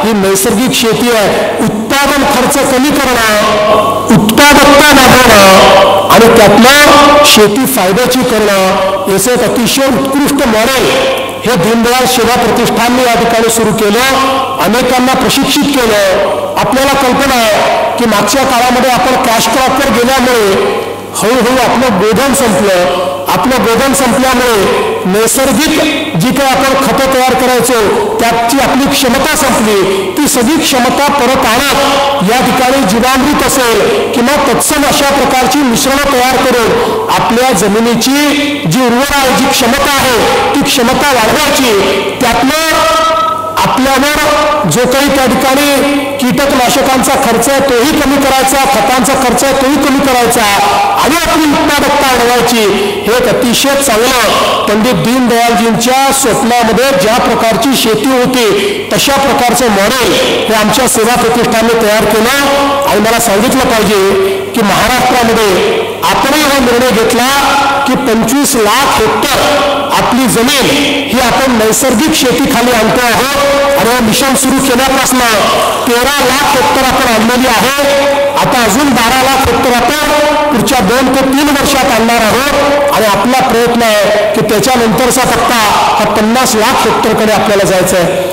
ही नैसर्गिक शेती आहे. उत्पादन खर्च कमी करणं, उत्पादकता वाढवणं आणि त्यातलं शेती फायद्याची करणं याचं एक अतिशय उत्कृष्ट मॉडेल हे दीनदयाळ सेवा प्रतिष्ठानने या ठिकाणी सुरू केलं. अनेकांना प्रशिक्षित केलं. आपल्याला कल्पना आहे की मागच्या काळामध्ये आपण कॅश क्रॉपवर गेल्यामुळे हळूहळू आपलं गोधन संपलं. आपलं गोधन संपल्यामुळे नैसर्गिक जी काही आपण खतं तयार करायचो त्याची आपली क्षमता संपली. ती सगळी क्षमता परत आणत या ठिकाणी जीवामृत असेल किंवा तत्सम अशा प्रकारची मिश्रणं तयार करून आपल्या जमिनीची जी उर्वरा आहे, जी क्षमता आहे ती क्षमता वाढवायची. त्यातनं आपल्यावर जो काही त्या ठिकाणी कीटकनाशकांचा खर्च आहे तोही कमी करायचा, खतांचा खर्च आहे तोही कमी करायचा आणि आपली उत्पादकता वाढवायची. हे एक अतिशय चांगलं पंडित दीनदयालजींच्या स्वप्नामध्ये ज्या प्रकारची शेती होती तशा प्रकारचं मॉडेल हे आमच्या सेवा प्रतिष्ठानने तयार केलं. आणि मला सांगितलं पाहिजे की महाराष्ट्रामध्ये आपणही हा निर्णय घेतला की 25 लाख हेक्टर आपली जमीन ही आपण नैसर्गिक शेतीखाली आणतो आहोत आणि मिशन सुरू केल्यापासून 13 लाख हेक्टर आपण आणलेली आहे. आता अजून 12 लाख हेक्टर आपण पुढच्या 2 ते 3 वर्षात आणणार आहोत आणि आपला प्रयत्न आहे की त्याच्यानंतरचा टप्पा हा 50 लाख हेक्टरकडे आपल्याला जायचा आहे.